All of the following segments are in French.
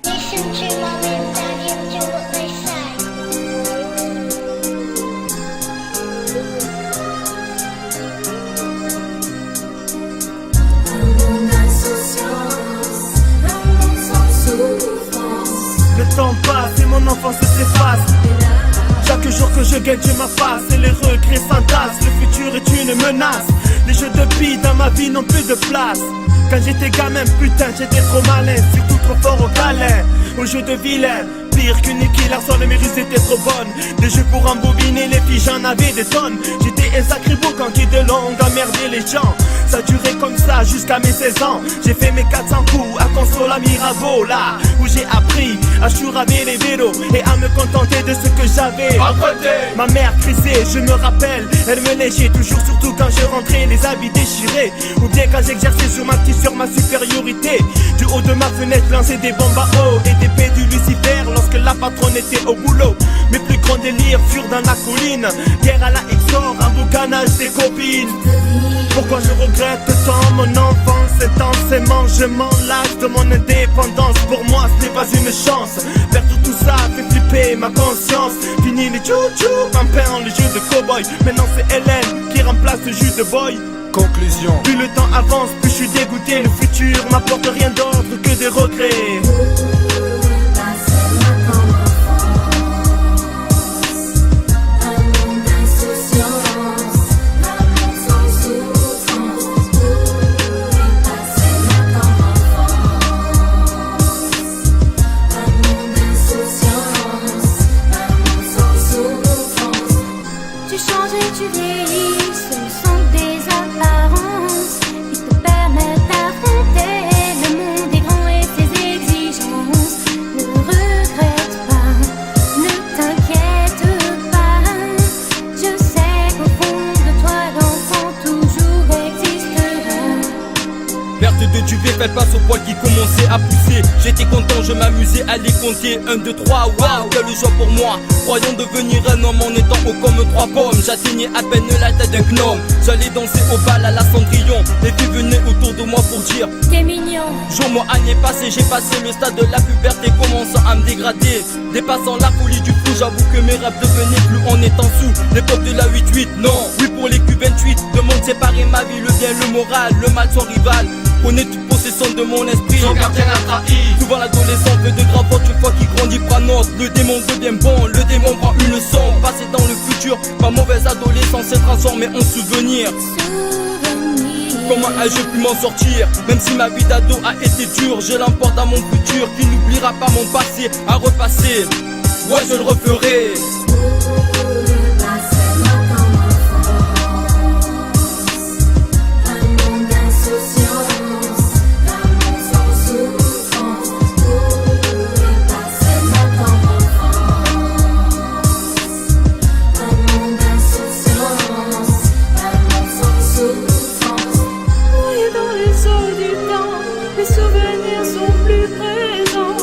Listen to mommy and daddy and do what they say. Un monde d'insouciance, un monde sans souffrance. Le temps passe et mon enfance s'efface. Chaque jour que je gagne, je m'afface et les regrets s'entassent. Le futur est une menace. Les jeux de billes dans ma vie n'ont plus de place. Quand j'étais gamin, putain, j'étais trop malin. Surtout trop fort au câlin, aux jeux de vilain. Pire qu'une Nicky Larson, mes ruses étaient trop bonnes. Des jeux pour embobiner les filles, j'en avais des tonnes. J'étais un sacré boucan qui de longue emmerdait les gens. Ça durait comme ça jusqu'à mes 16 ans. J'ai fait mes 400 coups à Consola Mirabeau, là où j'ai appris à chouraver les vélos et à me contenter de ce que j'avais. Ma mère crissait, je me rappelle, elle me léchait toujours, surtout quand je rentrais, les habits déchirés. Ou bien quand j'exerçais sur ma supériorité. Du haut de ma fenêtre, lancer des bombes à eau et des paix du Lucifer lorsque la patronne était au boulot. Mes plus grands délires furent dans la colline. Guerre à la Exor, un boucanage des copines. Pourquoi je regrette tant mon enfance intensément? Je m'en lasse de mon indépendance. Pour moi ce n'est pas une chance. Perdre tout ça fait flipper ma conscience. Fini les tchou-tchou, pampin, les jeux de cow-boy. Maintenant c'est Hélène qui remplace le jus de boy. Conclusion. Plus le temps avance, plus je suis dégoûté. Le futur m'apporte rien d'autre que des regrets. Tu changes et tu vieillis, ce sont des apparences qui te permettent d'affronter le monde est grand et ses exigences. Ne regrette pas, ne t'inquiète pas. Je sais qu'au fond de toi l'enfant toujours existera. Perte de duvet, faites face au poil qui commençait à pousser. J'étais content, je m'amusais à les compter. 1, 2, 3, waouh, quelle joie pour moi. Croyant devenir un homme en étant haut comme 3 pommes. J'atteignais à peine la tête d'un gnome. J'allais danser au bal à la Cendrillon. Les filles venaient autour de moi pour dire T'es mignon. jour, mois, année passée, j'ai passé le stade de la puberté, commençant à me dégrader. Dépassant la folie du flou, j'avoue que mes rêves devenaient flous en étant sous l'époque de la 8-8. Non, oui pour les Q28. De monde séparé, ma vie, le bien, le moral, le mal sans rival. Connais toute possession de mon esprit. Son gardien a trahi. Souvent l'adolescent fait de graves fautes, une fois qu'il grandit prend note. Le démon devient bon, le démon prend une leçon. Passé dans le futur, ma mauvaise adolescence s'est transformée en souvenir. Comment ai-je pu m'en sortir? Même si ma vie d'ado a été dure, je l'emporte dans mon futur qui n'oubliera pas mon passé à repasser. Ouais, je le referai. Les souvenirs sont plus présents.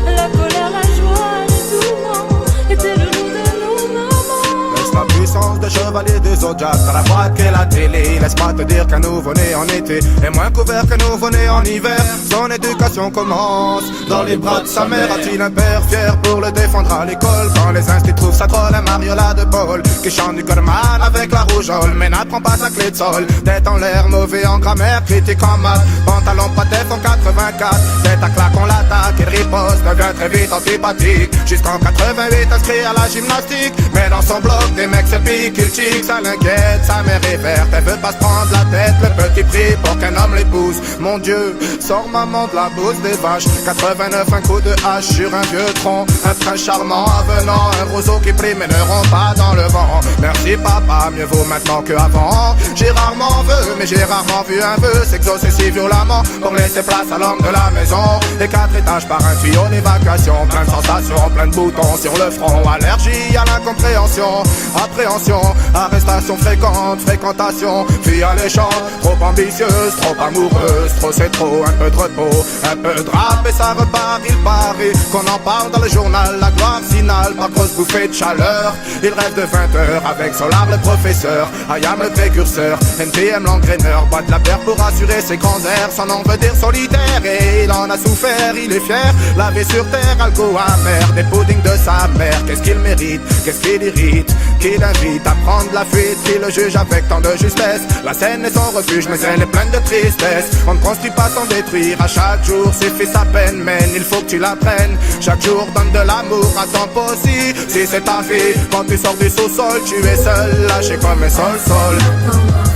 La colère, la joie, les tourments étaient le nom de nos moments. Laisse la puissance de chevalier des Zodiacs dans la boîte qu'est la télé. Laisse-moi te dire qu'un nouveau-né en été est moins couvert qu'un nouveau-né en hiver. Son éducation commence dans les bras de sa mère. A-t-il un père fier pour le défendre à l'école? Quand les instits trouvent sa drôle, un Mariola de Paul qui chante du Goldman avec la rougeole, mais n'apprend pas sa clé de sol. Tête en l'air, mauvais en grammaire, critique en maths. Pantalon pas def en 84. Tête à claque, on l'attaque, il riposte, devient très vite antipathique. Jusqu'en 88, inscrit à la gymnastique. Mais dans son bloc, des mecs se piquent, il chic, ça l'inquiète. Sa mère est verte, elle veut pas se prendre la tête. Le petit prie pour qu'un homme l'épouse. Mon Dieu, sors maman de la bouse des vaches. 89, un coup de hache sur un vieux tronc. Un prince charmant avenant, un roseau qui plie mais ne rompt pas dans le vent. Merci papa, mieux vaut maintenant qu'avant. J'ai rarement vu, mais j'ai rarement vu un vœu s'exaucer si violemment pour laisser place à l'homme de la maison. Et 4 étages par un tuyau d'évacuation, plein de sensations, plein de boutons sur le front. Allergie à l'incompréhension, appréhension, arrestation fréquente, fréquentation, fille alléchante, trop ambitieuse, trop amoureuse, trop c'est trop, un peu de repos, un peu de rap et ça repart. Il paraît qu'on en parle dans le journal, la gloire finale par grosse bouffée de chaleur. Il rêve de 20 heures avec Solar le professeur, I am le précurseur, NTM l'engrais entraîneur bat de la paire pour assurer ses grands airs. Son nom veut dire solitaire et il en a souffert. Il est fier, lavé sur terre, alcool amer. Des puddings de sa mère, qu'est-ce qu'il mérite, qu'est-ce qu'il irrite, qui l'invite à prendre la fuite, qui le juge avec tant de justesse. La scène est son refuge mais elle est pleine de tristesse. On ne construit pas sans détruire, à chaque jour suffit sa peine. Mais il faut que tu l'apprennes, chaque jour donne de l'amour à ton possible. Si c'est ta fille, quand tu sors du sous-sol, tu es seul, lâché comme un sol-sol.